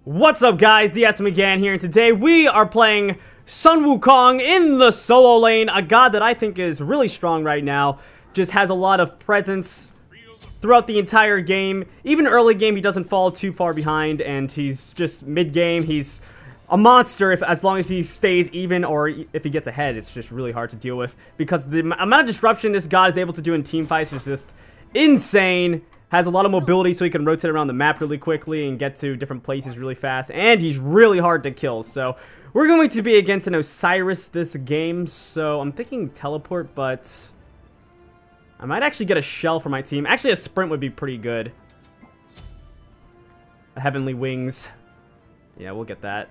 What's up, guys? The S McGann here, and today we are playing Sun Wukong in the solo lane, a god that I think is really strong right now. Just has a lot of presence throughout the entire game. Even early game, he doesn't fall too far behind, and he's just mid-game. He's a monster as long as he stays even, or if he gets ahead, it's just really hard to deal with. Because the amount of disruption this god is able to do in team fights is just insane. Has a lot of mobility, so he can rotate around the map really quickly and get to different places really fast. And he's really hard to kill. So we're going to be against an Osiris this game. So I'm thinking teleport, but I might actually get a shell for my team. Actually, a sprint would be pretty good. A heavenly wings. Yeah, we'll get that.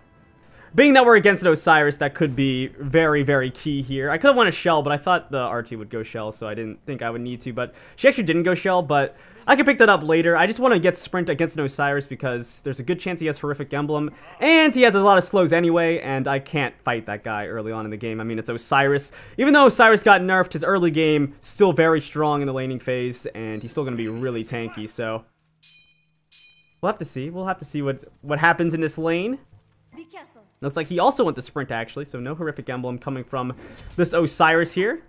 Being that we're against an Osiris, that could be very, very key here. I could have won a shell, but I thought the RT would go shell, so I didn't think I would need to. But she actually didn't go shell, but I can pick that up later. I just want to get sprint against an Osiris because there's a good chance he has horrific emblem, and he has a lot of slows anyway, and I can't fight that guy early on in the game. I mean, it's Osiris. Even though Osiris got nerfed, his early game still very strong in the laning phase, and he's still going to be really tanky, so we'll have to see. We'll have to see what happens in this lane. Be careful. Looks like he also went the sprint, actually, so no horrific emblem coming from this Osiris here.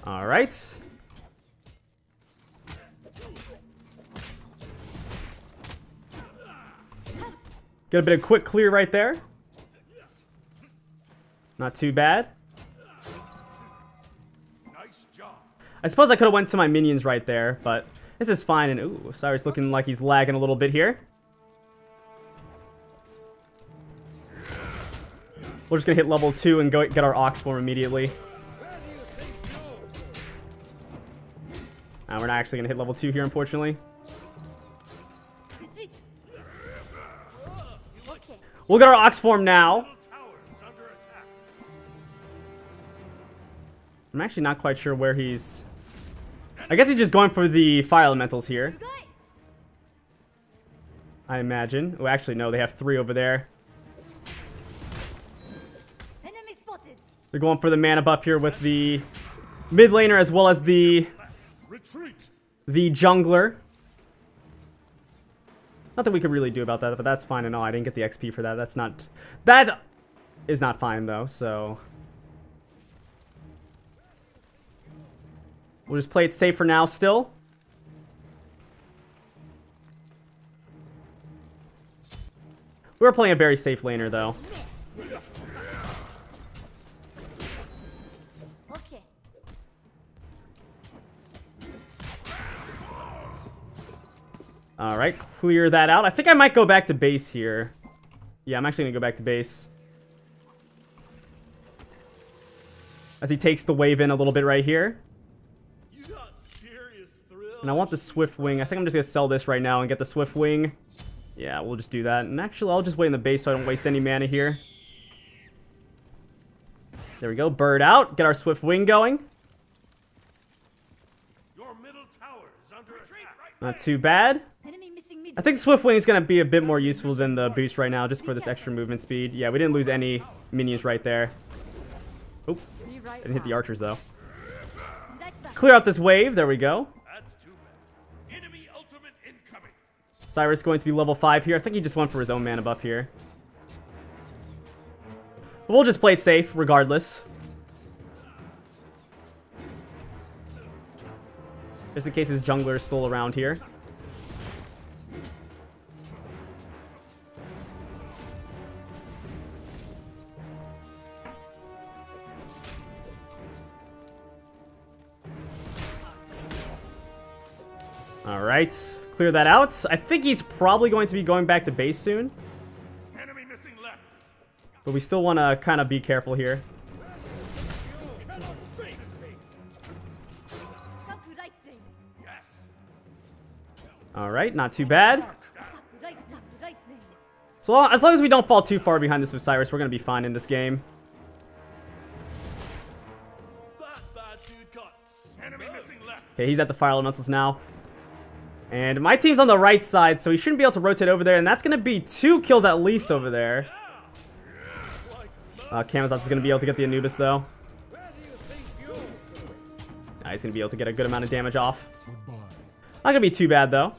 Alright. Got a bit of quick clear right there. Not too bad. I suppose I could have went to my minions right there, but this is fine. And ooh, Osiris looking like he's lagging a little bit here. We're just gonna hit level 2 and go get our Ox form immediately. We're not actually gonna hit level 2 here, unfortunately. We'll get our Ox form now. I'm actually not quite sure where he's... I guess he's just going for the fire elementals here, I imagine. Oh, actually, no, they have 3 over there. Enemy spotted. They're going for the mana buff here with the mid laner as well as the jungler. Nothing we could really do about that, but that's fine and all. I didn't get the XP for that. That is not fine, though, so we'll just play it safe for now still. We're playing a very safe laner, though. Okay. Alright, clear that out. I think I might go back to base here. Yeah, I'm actually going to go back to base. As he takes the wave in a little bit right here. And I want the Swift Wing. I think I'm just going to sell this right now and get the Swift Wing. Yeah, we'll just do that. And actually, I'll just wait in the base so I don't waste any mana here. There we go. Bird out. Get our Swift Wing going. Your middle tower is under attack. Not too bad. Enemy missing mid. I think the Swift Wing is going to be a bit more useful than the boost right now, just for this extra movement speed. Yeah, we didn't lose any minions right there. Oop. Didn't hit the archers, though. Clear out this wave. There we go. Cyrus going to be level 5 here. I think he just went for his own mana buff here. But we'll just play it safe regardless. Just in case his jungler is still around here. Alright. Clear that out. I think he's probably going to be going back to base soon. Enemy missing left. But we still want to kind of be careful here. Alright, not too bad. So as long as we don't fall too far behind this Osiris, we're going to be fine in this game. Okay, he's at the fire elementals now. And my team's on the right side, so he shouldn't be able to rotate over there. And that's going to be 2 kills at least over there. Camazotz is going to be able to get the Anubis, though. He's gonna be able to get a good amount of damage off. Not gonna be too bad though.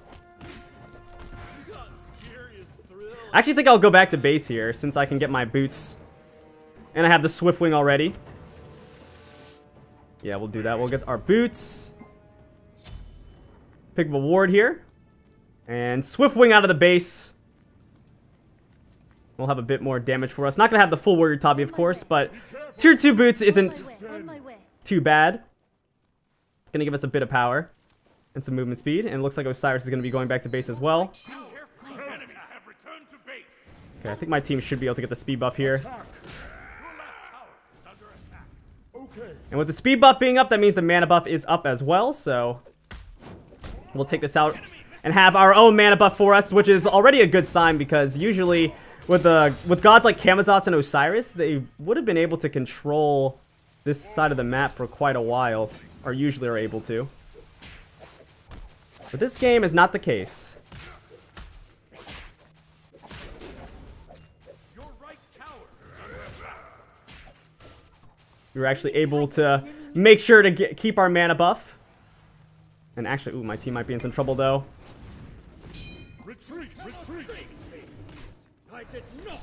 I actually think I'll go back to base here since I can get my boots. And I have the Swift Wing already. Yeah, we'll do that. We'll get our boots. Pick up a ward here. And Swift Wing out of the base. We'll have a bit more damage for us. Not gonna have the full Warrior Tabi, of course, but tier 2 boots isn't too bad. It's gonna give us a bit of power and some movement speed. And it looks like Osiris is gonna be going back to base as well. Enemies have returned to base. Okay, I think my team should be able to get the speed buff here. Your left tower is under attack. And with the speed buff being up, that means the mana buff is up as well, so we'll take this out and have our own mana buff for us, which is already a good sign because usually with gods like Camazotz and Osiris, they would have been able to control this side of the map for quite a while, or usually are able to. But this game is not the case. Your right tower is under attack. We were actually able to make sure to keep our mana buff. And actually, ooh, my team might be in some trouble though. Retreat, retreat. I did not.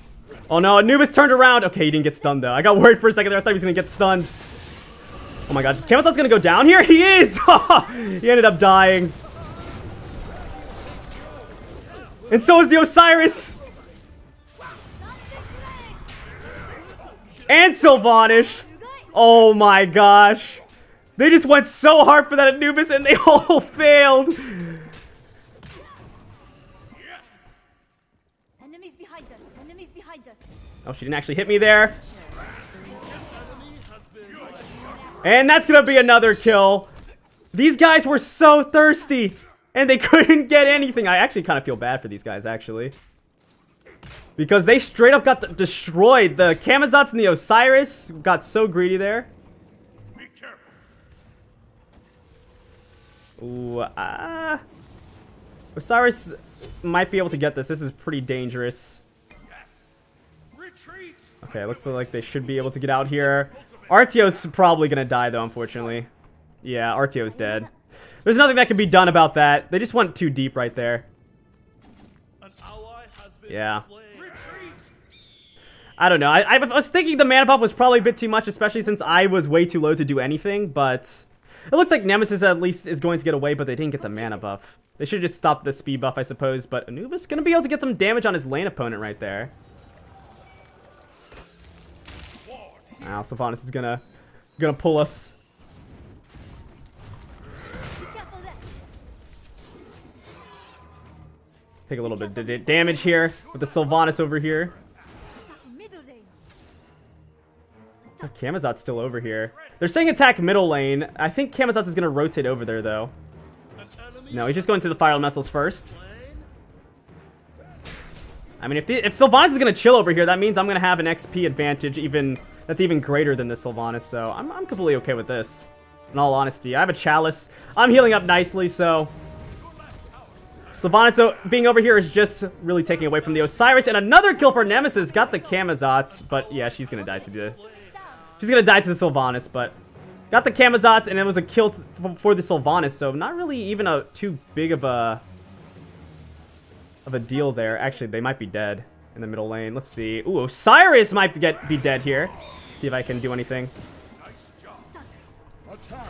Oh no, Anubis turned around. Okay, he didn't get stunned though. I got worried for a second there. I thought he was gonna get stunned. Oh my god, is Camazotz gonna go down here? He is! He ended up dying. And so is the Osiris! And Sylvanas! Oh my gosh. They just went so hard for that Anubis and they all failed! Enemies behind us. Enemies behind us. Oh, she didn't actually hit me there. And that's gonna be another kill. These guys were so thirsty. And they couldn't get anything. I actually kind of feel bad for these guys, actually. Because they straight up got destroyed. The Camazotz and the Osiris got so greedy there. Be careful. Ooh, Osiris might be able to get this. This is pretty dangerous. Retreat. Okay, looks like they should be able to get out here. Arteo's probably gonna die though, unfortunately. Yeah, Arteo's dead. There's nothing that can be done about that. They just went too deep right there. An ally has been Yeah. slain. Retreat. I don't know. I was thinking the mana buff was probably a bit too much, especially since I was way too low to do anything, but it looks like Nemesis at least is going to get away, but they didn't get the mana buff. They should just stop the speed buff, I suppose, but Anubis is going to be able to get some damage on his lane opponent right there. Now Sylvanas is gonna pull us. Be careful there. Take a little bit of damage here with the Sylvanas over here. Attack middle lane. Oh, Camazot's still over here. They're saying attack middle lane. I think Camazotz is gonna rotate over there though. No, he's just going to the fire elementals first. I mean, if Sylvanas is gonna chill over here, that means I'm gonna have an XP advantage that's even greater than the Sylvanas. So I'm completely okay with this. In all honesty, I have a chalice. I'm healing up nicely, so Sylvanas being over here is just really taking away from the Osiris. And another kill for Nemesis. Got the Camazotz, but yeah, she's gonna die to the Sylvanas, but got the Camazotz, and it was a kill for the Sylvanas. So not really even a too big of a deal there. Actually, they might be dead in the middle lane. Let's see. Ooh, Osiris might be dead here. Let's see if I can do anything. Nice job. Attack.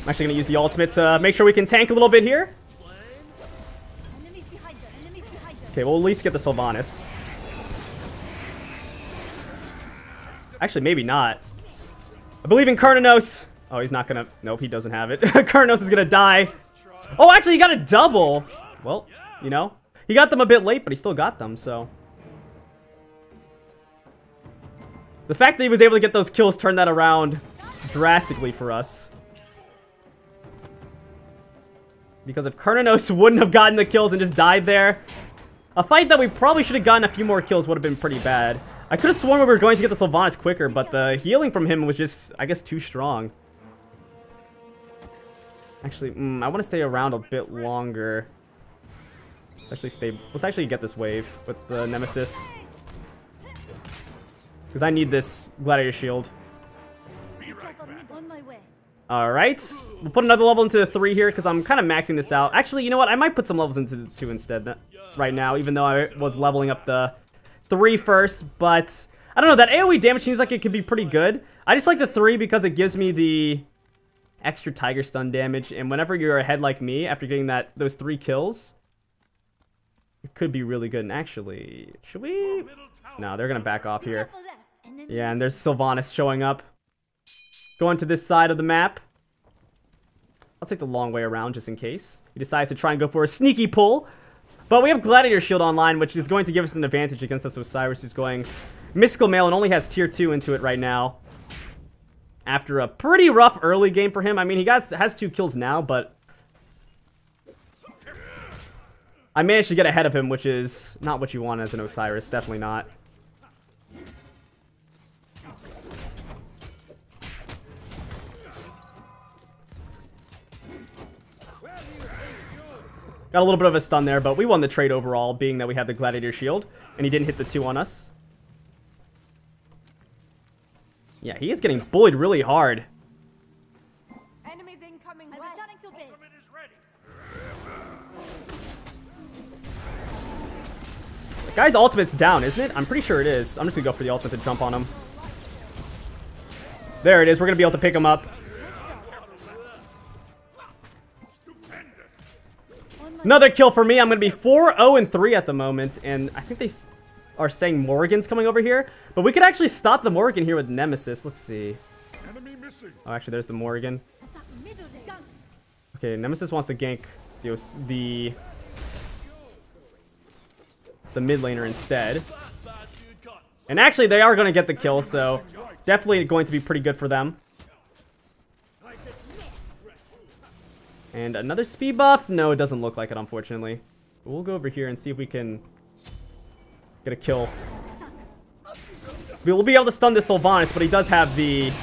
I'm actually gonna use the ultimate to make sure we can tank a little bit here. Enemies behind us. Enemies behind us. Okay, we'll at least get the Sylvanas. Actually, maybe not. I believe in Karnanos. Oh, he's not gonna... Nope, he doesn't have it. Karnanos is gonna die. Oh, actually, he got a double. Well, you know. He got them a bit late, but he still got them, so. The fact that he was able to get those kills turned that around drastically for us. Because if Karnanos wouldn't have gotten the kills and just died there, a fight that we probably should have gotten a few more kills would have been pretty bad. I could have sworn we were going to get the Sylvanas quicker, but the healing from him was just, I guess, too strong. Actually, I want to stay around a bit longer. Let's actually get this wave with the Nemesis. Because I need this Gladiator Shield. for mid. On my way. Alright. We'll put another level into the 3 here because I'm kind of maxing this out. Actually, you know what? I might put some levels into the 2 instead right now, even though I was leveling up the 3 first. But I don't know. That AoE damage seems like it could be pretty good. I just like the 3 because it gives me the extra Tiger Stun damage. And whenever you're ahead like me, after getting those 3 kills, it could be really good. And actually, should we? No, they're going to back off here. Yeah, and there's Sylvanas showing up. Going to this side of the map. I'll take the long way around just in case. He decides to try and go for a sneaky pull. But we have Gladiator Shield online, which is going to give us an advantage against us with Cyrus, who's going Mystical Mail and only has tier 2 into it right now. After a pretty rough early game for him. I mean, he has 2 kills now, but I managed to get ahead of him, which is not what you want as an Osiris. Definitely not. Got a little bit of a stun there, but we won the trade overall, being that we had the Gladiator Shield, and he didn't hit the 2 on us. Yeah, he is getting bullied really hard. Enemies incoming. I'm returning to base. Ultimate is ready. The guy's ultimate's down, isn't it? I'm pretty sure it is. I'm just gonna go for the ultimate to jump on him. There it is. We're gonna be able to pick him up. Another kill for me. I'm going to be 4-0-3 at the moment. And I think they are saying Morrigan's coming over here. But we could actually stop the Morrigan here with Nemesis. Let's see. Enemy missing. Oh, actually, there's the Morrigan. Okay, Nemesis wants to gank the mid laner instead. And actually, they are going to get the kill. So definitely going to be pretty good for them. And another speed buff? No, it doesn't look like it, unfortunately. We'll go over here and see if we can get a kill. We'll be able to stun this Sylvanas, but he does have the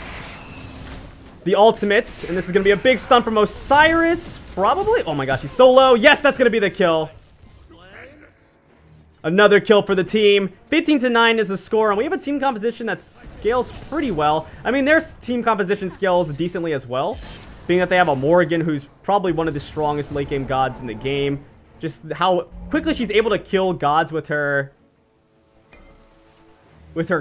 ultimate. And this is going to be a big stun from Osiris. Probably. Oh my gosh, he's so low. Yes, that's going to be the kill. Another kill for the team. 15-9 is the score. And we have a team composition that scales pretty well. I mean, their team composition scales decently as well. Being that they have a Morrigan who's probably one of the strongest late game gods in the game. Just how quickly she's able to kill gods with her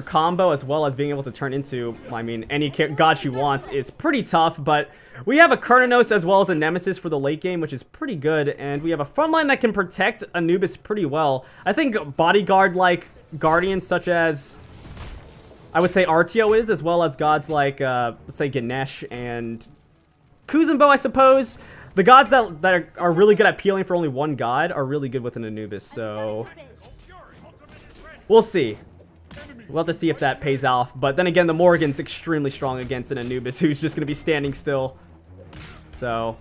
combo, as well as being able to turn into, I mean, any god she wants is pretty tough. But we have a Kurnanos as well as a Nemesis for the late game, which is pretty good. And we have a frontline that can protect Anubis pretty well. I think bodyguard-like guardians such as, I would say, Artio is, as well as gods like, let's say, Ganesh and Kuzenbo, I suppose. The gods that are really good at peeling for only one god are really good with an Anubis, so we'll see. We'll have to see if that pays off. But then again, the Morrigan's extremely strong against an Anubis who's just going to be standing still. So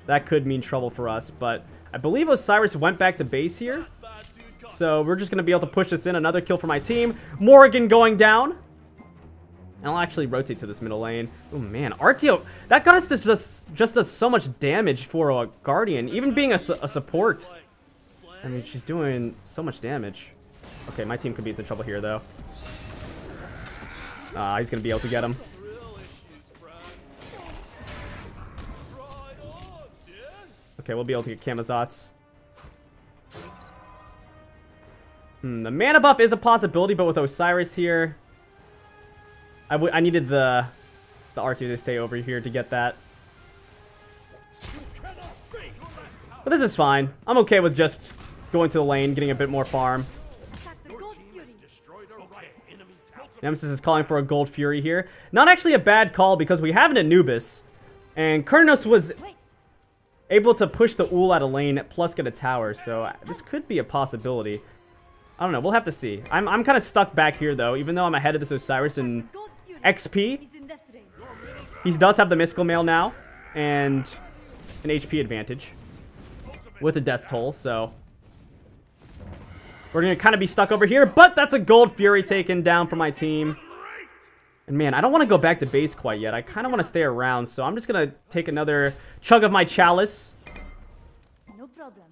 that could mean trouble for us. But I believe Osiris went back to base here. So we're just going to be able to push this in. Another kill for my team. Morrigan going down. And I'll actually rotate to this middle lane. Oh man, Artio, that goddess just does so much damage for a Guardian. Even being a support. I mean, she's doing so much damage. Okay, my team could be in trouble here, though. He's going to be able to get him. Okay, we'll be able to get Camazotz. The mana buff is a possibility, but with Osiris here, I needed the R2 to stay over here to get that. But this is fine. I'm okay with just going to the lane, getting a bit more farm. Nemesis is calling for a Gold Fury here. Not actually a bad call because we have an Anubis. And Kurnos was able to push the Ul out of lane plus get a tower. So this could be a possibility. I don't know. We'll have to see. I'm kind of stuck back here though. Even though I'm ahead of this Osiris in XP. He does have the Mystical Mail now. And an HP advantage. With a Death Toll. So we're going to kind of be stuck over here, but that's a Gold Fury taken down for my team. And man, I don't want to go back to base quite yet. I kind of want to stay around, so I'm just going to take another chug of my chalice. No problem.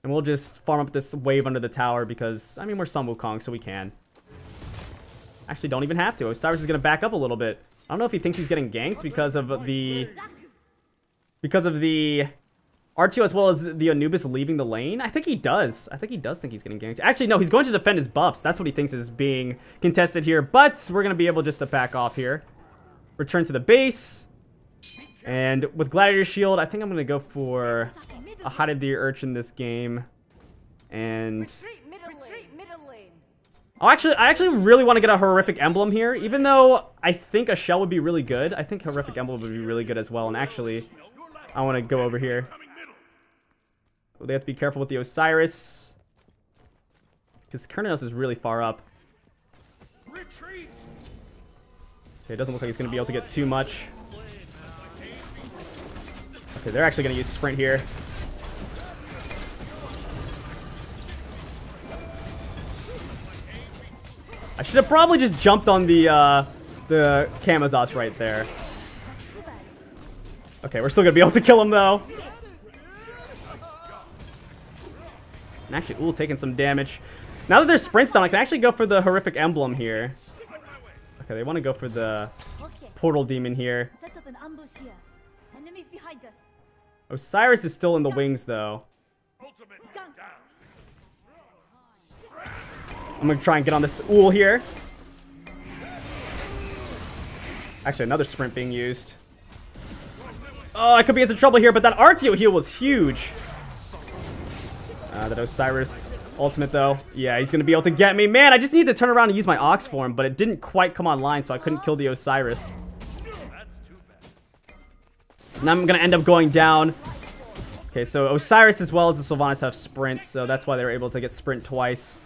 And we'll just farm up this wave under the tower because, I mean, we're Sun Wukong, so we can. Actually, don't even have to. Osiris is going to back up a little bit. I don't know if he thinks he's getting ganked because of the R2 as well as the Anubis leaving the lane. I think he does. I think he does think he's getting ganked. Actually, no, he's going to defend his buffs. That's what he thinks is being contested here. But we're going to be able just to back off here. Return to the base. And with Gladiator Shield, I think I'm going to go for a Hide the Urchin this game. And I actually really want to get a Horrific Emblem here, even though I think a Shell would be really good. I think Horrific Emblem would be really good as well. And actually, I want to go over here. They have to be careful with the Osiris, because Kurnos is really far up. Okay, it doesn't look like he's going to be able to get too much. Okay, they're actually going to use Sprint here. I should have probably just jumped on the Camazotz right there. Okay, we're still going to be able to kill him, though. And actually, ooh, taking some damage. Now that there's Sprint Stone, I can actually go for the Horrific Emblem here. Okay, they want to go for the Portal Demon here. Set up an ambush here. Enemies behind us. Osiris is still in the wings, though. I'm going to try and get on this Ool here. Actually, another Sprint being used. Oh, I could be in some trouble here, but that RTO heal was huge. That Osiris ultimate, though. Yeah, he's going to be able to get me. Man, I just need to turn around and use my Ox form, but it didn't quite come online, so I couldn't kill the Osiris. And I'm going to end up going down. Okay, so Osiris as well as the Sylvanas have Sprint, so that's why they were able to get Sprint twice.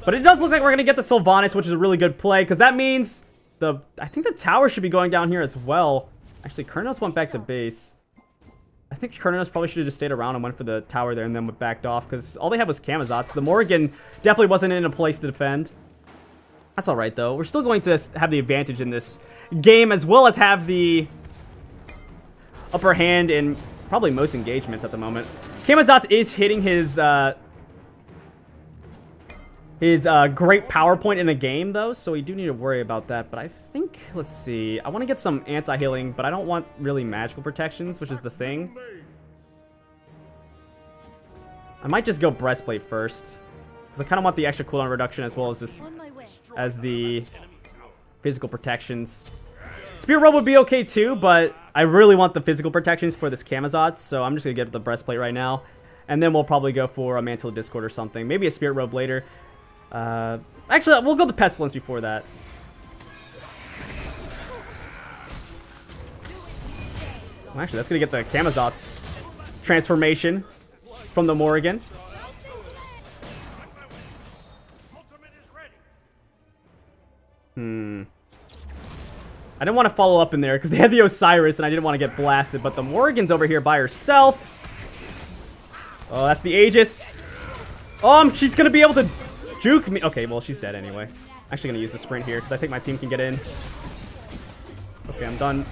But it does look like we're going to get the Sylvanas, which is a really good play, because that means I think the tower should be going down here as well. Actually, Kurnos went back to base. I think Kurnos probably should have just stayed around and went for the tower there and then backed off, because all they had was Camazotz. The Morrigan definitely wasn't in a place to defend. That's alright, though. We're still going to have the advantage in this game, as well as have the upper hand in probably most engagements at the moment. Camazotz is hitting his great power point in a game, though, so we do need to worry about that. But I think, let's see, I want to get some anti-healing, but I don't want really magical protections, which is the thing. I might just go Breastplate first, because I kind of want the extra cooldown reduction as well as the physical protections. Spear Robe would be okay too, but I really want the physical protections for this Camazotz, so I'm just going to get the Breastplate right now. And then we'll probably go for a Mantle of Discord or something. Maybe a Spirit Robe later. Actually, we'll go the Pestilence before that. Well, actually, that's going to get the Camazotz transformation from the Morrigan. I didn't want to follow up in there because they had the Osiris and I didn't want to get blasted. But the Morrigan's over here by herself. Oh, that's the Aegis. She's going to be able to juke me. Okay, well, she's dead anyway. Actually going to use the Sprint here because I think my team can get in. Okay, I'm done.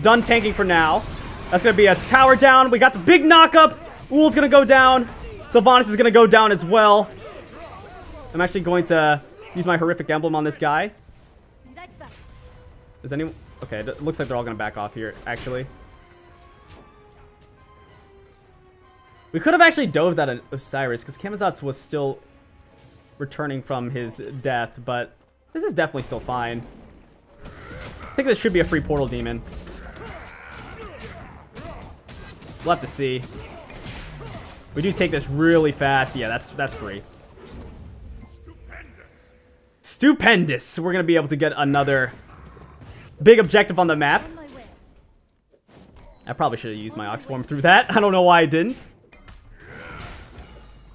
Done tanking for now. That's going to be a tower down. We got the big knockup. Ool's going to go down. Sylvanas is going to go down as well. I'm actually going to use my Horrific Emblem on this guy. Is anyone... Okay, it looks like they're all going to back off here, actually. We could have actually dove that at Osiris, because Camazotz was still returning from his death, but this is definitely still fine. I think this should be a free Portal Demon. We'll have to see. We do take this really fast. Yeah, that's free. Stupendous. We're going to be able to get another big objective on the map. I probably should have used my Ox form through that. I don't know why I didn't.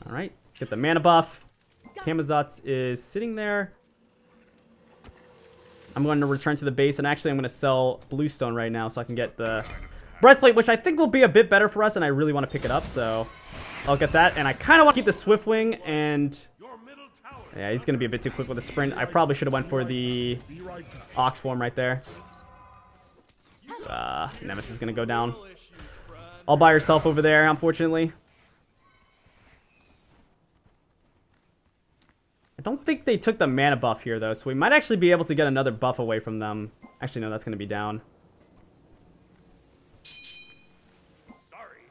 Alright, get the mana buff. Camazotz is sitting there. I'm going to return to the base, and actually I'm going to sell Bluestone right now so I can get the Breastplate, which I think will be a bit better for us, and I really want to pick it up, so I'll get that. And I kind of want to keep the Swiftwing, and yeah, he's going to be a bit too quick with the Sprint. I probably should have went for the Ox form right there. Nemesis is going to go down all by herself over there, unfortunately. I don't think they took the mana buff here, though, so we might actually be able to get another buff away from them. Actually, no, that's going to be down. Sorry.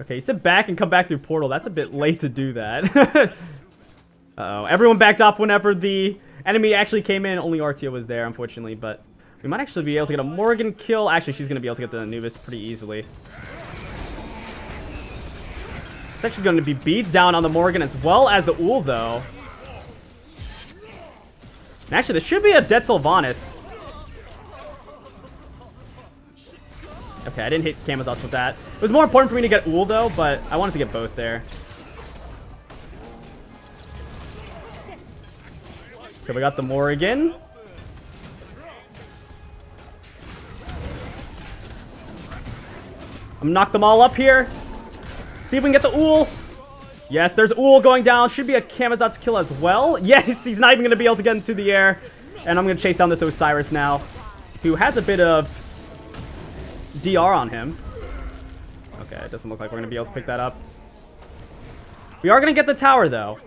Okay, he said back and come back through portal. That's a bit late to do that. Uh-oh. Everyone backed off whenever the enemy actually came in. Only RTO was there, unfortunately, but we might actually be able to get a Morgan kill. Actually, she's going to be able to get the Anubis pretty easily. It's actually going to be beads down on the Morgan as well as the Ul, though. And actually, this should be a dead Sylvanas. Okay, I didn't hit Camazotz with that. It was more important for me to get Ul, though, but I wanted to get both there. Okay, we got the Morrigan. I'm gonna knock them all up here. See if we can get the Ul. Yes, there's Ul going down. Should be a Camazotz kill as well. Yes, he's not even gonna be able to get into the air. And I'm gonna chase down this Osiris now, who has a bit of DR on him. Okay, it doesn't look like we're gonna be able to pick that up. We are gonna get the tower, though.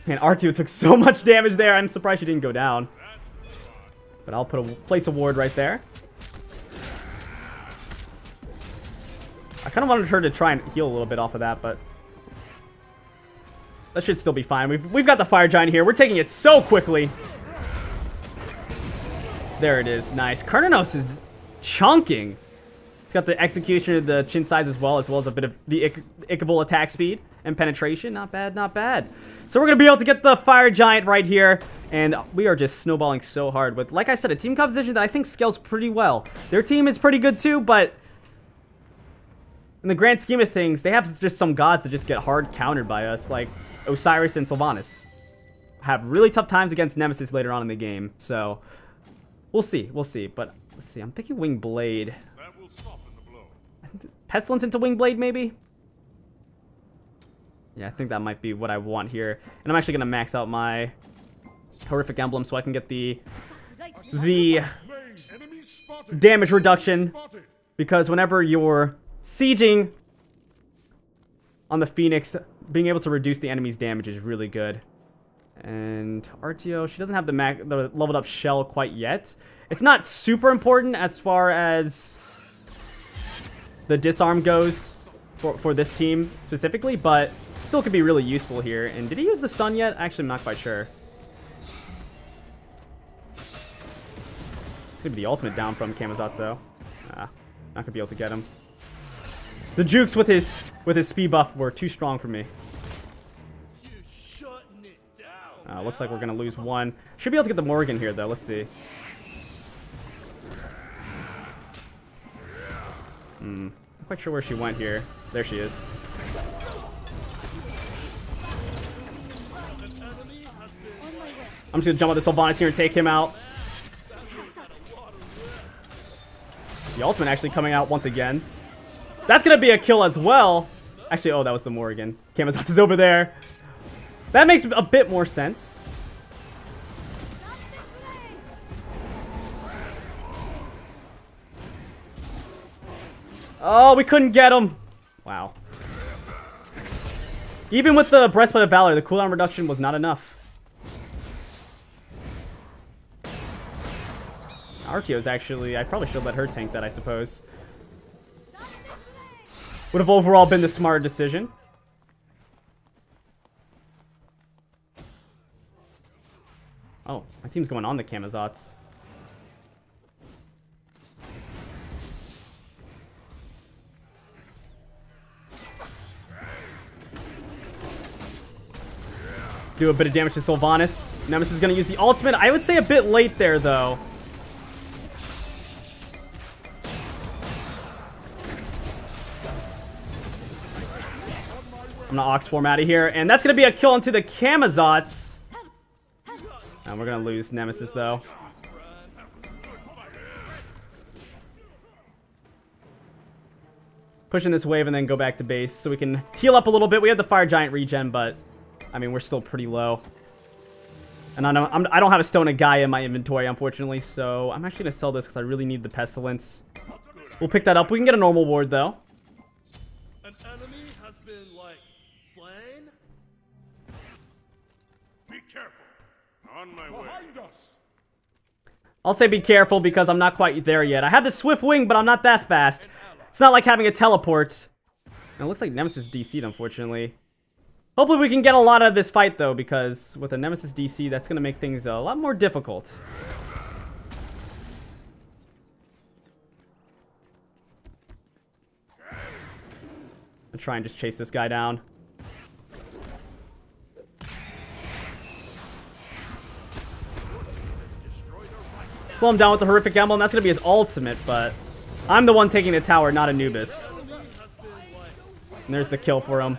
Man, R2 took so much damage there. I'm surprised she didn't go down. But I'll place a ward right there. I kind of wanted her to try and heal a little bit off of that, but that should still be fine. We've got the Fire Giant here. We're taking it so quickly. There it is. Nice. Kernanos is chunking. It's got the execution of the chin size as well as a bit of the Ichable attack speed and penetration. Not bad, not bad. So we're going to be able to get the Fire Giant right here. And we are just snowballing so hard with, like I said, a team composition that I think scales pretty well. Their team is pretty good too, but in the grand scheme of things, they have just some gods that just get hard countered by us, like Osiris and Sylvanas. Have really tough times against Nemesis later on in the game, so we'll see, but let's see, I'm picking Winged Blade. That will soften the blow. Pestilence into Winged Blade, maybe? Yeah, I think that might be what I want here. And I'm actually going to max out my Horrific Emblem so I can get the damage reduction, because whenever you're sieging on the Phoenix, being able to reduce the enemy's damage is really good. And RTO, she doesn't have the leveled up shell quite yet. It's not super important as far as the disarm goes for this team specifically, but still could be really useful here. And did he use the stun yet? Actually, I'm not quite sure. It's gonna be the ultimate down from Camazotz, though. Not gonna be able to get him. The jukes with his speed buff were too strong for me. Looks like we're gonna lose one. Should be able to get the Morgan here, though. Let's see. Not quite sure where she went here. There she is. I'm just gonna jump on the Sylvanas here and take him out. The ultimate actually coming out once again. That's gonna be a kill as well. Actually, oh, that was the Morgan. Camazotz is over there. That makes a bit more sense. Oh, we couldn't get him. Wow. Even with the Breastplate of Valor, the cooldown reduction was not enough. Artio's actually, I probably should have let her tank that, I suppose. Would have overall been the smarter decision. Oh, my team's going on the Camazotz. Do a bit of damage to Sylvanas. Nemesis is going to use the ultimate. I would say a bit late there, though. I'm gonna Ox form out of here, and that's gonna be a kill into the Camazotz. And we're gonna lose Nemesis, though. Pushing this wave and then go back to base so we can heal up a little bit. We have the Fire Giant regen, but I mean, we're still pretty low. And I don't have a Stone of Gaia in my inventory, unfortunately, so I'm actually gonna sell this because I really need the Pestilence. We'll pick that up. We can get a normal ward, though. An enemy has been like Slain. Be careful. On my way. Behind us. I'll say be careful because I'm not quite there yet. I have the swift wing, but I'm not that fast. It's not like having a teleport. And it looks like Nemesis DC'd, unfortunately. Hopefully we can get a lot out of this fight, though, because with a Nemesis DC, that's going to make things a lot more difficult. I'll try and just chase this guy down. Slow him down with the horrific emblem. That's going to be his ultimate, but I'm the one taking the tower, not Anubis. And there's the kill for him.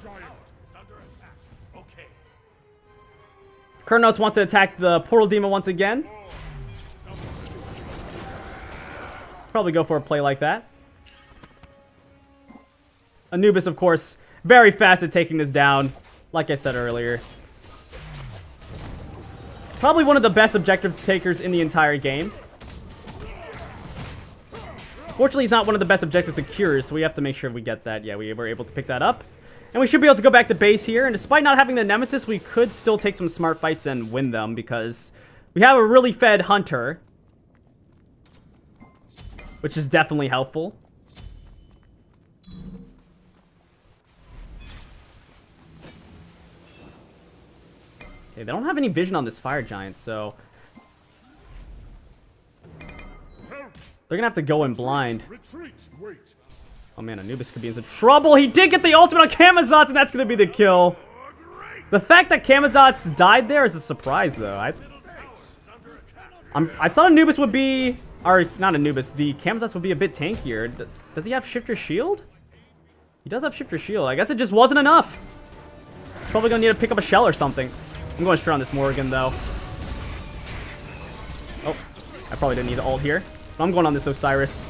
Kurnos wants to attack the Portal Demon once again. Probably go for a play like that. Anubis, of course, very fast at taking this down, like I said earlier. Probably one of the best objective takers in the entire game. Fortunately, he's not one of the best objective securers, so we have to make sure we get that. Yeah, we were able to pick that up. And we should be able to go back to base here. And despite not having the Nemesis, we could still take some smart fights and win them because we have a really fed Hunter, which is definitely helpful. Okay, they don't have any vision on this Fire Giant, so they're gonna have to go in blind. Oh man, Anubis could be in some trouble. He did get the ultimate on Camazotz, and that's gonna be the kill. The fact that Camazotz died there is a surprise, though. I thought Anubis would be, or not Anubis, the Camazotz would be a bit tankier. Does he have Shifter Shield? He does have Shifter Shield. I guess it just wasn't enough. He's probably gonna need to pick up a shell or something. I'm going straight on this Morrigan, though. Oh, I probably didn't need to ult here. I'm going on this Osiris.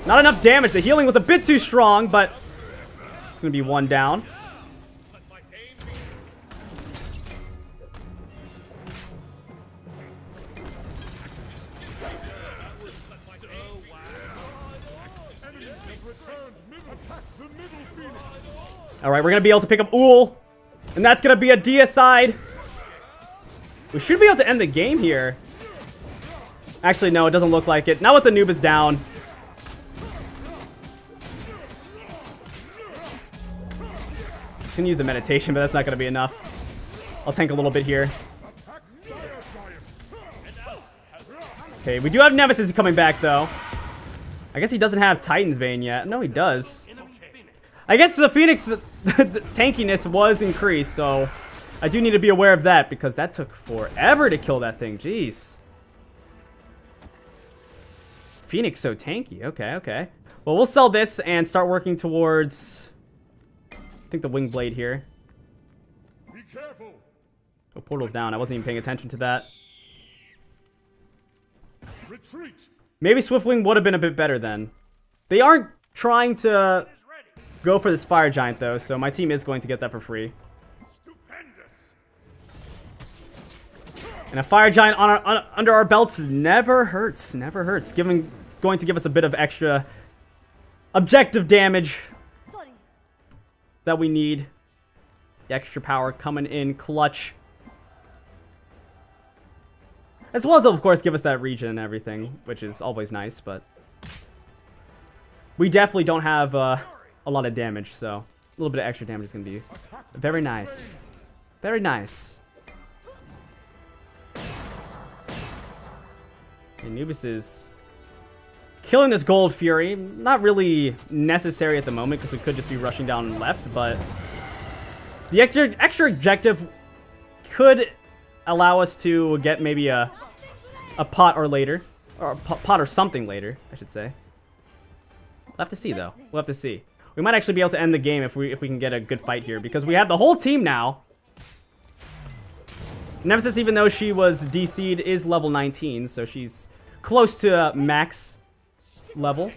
Not enough damage. The healing was a bit too strong, but it's going to be one down. Alright, we're going to be able to pick up Ull. And that's going to be a deicide. We should be able to end the game here. Actually, no, it doesn't look like it. Not with the Anubis down. Just gonna use the meditation, but that's not gonna be enough. I'll tank a little bit here. Okay, we do have Nemesis coming back, though. I guess he doesn't have Titan's Bane yet. No, he does. I guess the Phoenix tankiness was increased, so I do need to be aware of that, because that took forever to kill that thing. Jeez. Phoenix so tanky. Okay, okay. Well, we'll sell this and start working towards, I think, the Wing Blade here. Be careful. Oh, portal's down. I wasn't even paying attention to that. Retreat. Maybe Swift Wing would have been a bit better then. They aren't trying to go for this Fire Giant, though, so my team is going to get that for free. Stupendous. And a Fire Giant on under our belts never hurts. Never hurts. Going to give us a bit of extra objective damage that we need. The extra power coming in clutch. As well as, of course, give us that region and everything, which is always nice, but we definitely don't have a lot of damage, so a little bit of extra damage is going to be very nice. Very nice. Anubis is killing this Gold Fury. Not really necessary at the moment because we could just be rushing down left, but the extra objective could allow us to get maybe a pot or later, or a pot or something later, I should say. We'll have to see, though. We'll have to see. We might actually be able to end the game if we can get a good fight here, because we have the whole team now. Nemesis, even though she was DC'd, is level 19, so she's close to max level.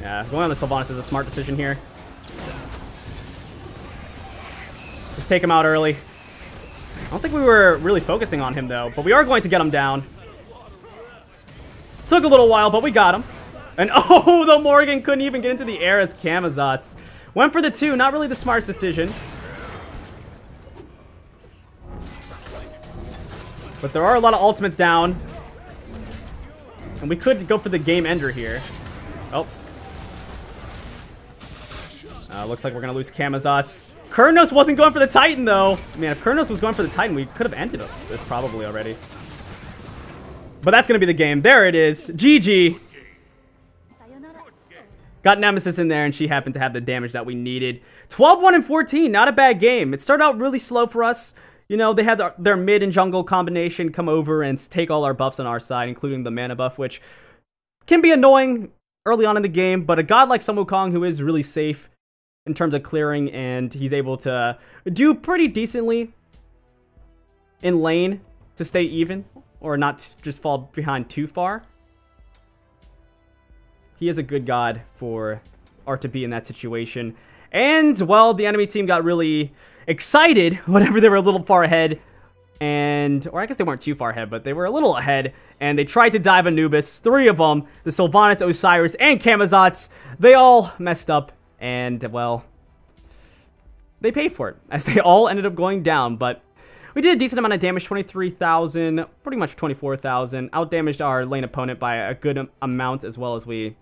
Yeah, going on the Sylvanas is a smart decision here. Just take him out early. I don't think we were really focusing on him, though, but we are going to get him down. Took a little while, but we got him. And oh, the Morgan couldn't even get into the air as Camazotz went for the 2. Not really the smartest decision. But there are a lot of ultimates down. And we could go for the game ender here. Oh. Looks like we're going to lose Camazotz. Kurnos wasn't going for the Titan, though. Man, if Kurnos was going for the Titan, we could have ended this probably already. But that's going to be the game. There it is. GG. Got Nemesis in there, and she happened to have the damage that we needed. 12-1 and 14. Not a bad game. It started out really slow for us. You know, they had their mid and jungle combination come over and take all our buffs on our side, including the mana buff, which can be annoying early on in the game. But a god like Sun Wukong, who is really safe in terms of clearing, and he's able to do pretty decently in lane to stay even, or not just fall behind too far. He is a good god for Art to be in that situation. And, well, the enemy team got really excited whenever they were a little far ahead. Or I guess they weren't too far ahead, but they were a little ahead. And they tried to dive Anubis. 3 of them, the Sylvanas, Osiris, and Camazotz. They all messed up. And, well, they paid for it, as they all ended up going down. But we did a decent amount of damage, 23,000, pretty much 24,000. Out-damaged our lane opponent by a good amount, as well as we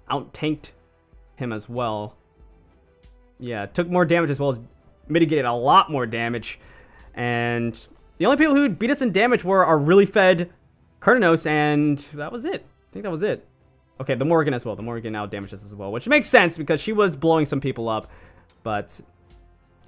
out-tanked him as well. Yeah, took more damage as well as mitigated a lot more damage. And the only people who beat us in damage were our really fed Kurnos, and that was it. I think that was it. Okay, the Morgan as well. The Morgan out-damaged us as well, which makes sense because she was blowing some people up. But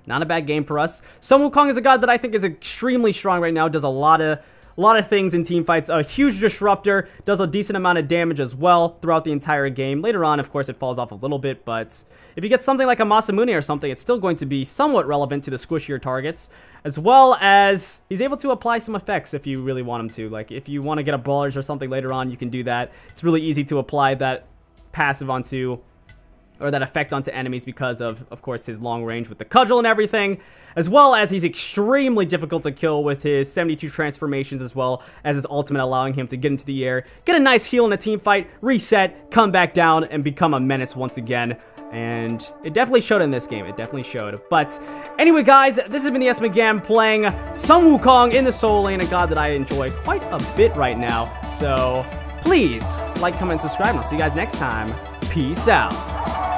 not a bad game for us. Sun Wukong is a god that I think is extremely strong right now. Does a lot of things in team fights. A huge disruptor. Does a decent amount of damage as well throughout the entire game. Later on, of course, it falls off a little bit. But if you get something like a Masamune or something, it's still going to be somewhat relevant to the squishier targets. As well as he's able to apply some effects if you really want him to. Like if you want to get a Brawlers or something later on, you can do that. It's really easy to apply that passive onto, or that effect onto enemies because of course, his long range with the cudgel and everything, as well as he's extremely difficult to kill with his 72 transformations, as well as his ultimate allowing him to get into the air, get a nice heal in a team fight, reset, come back down, and become a menace once again. And it definitely showed in this game. It definitely showed. But anyway, guys, this has been the SMGAM playing Sun Wukong in the solo lane, a god that I enjoy quite a bit right now. So please like, comment, and subscribe, and I'll see you guys next time. Peace out.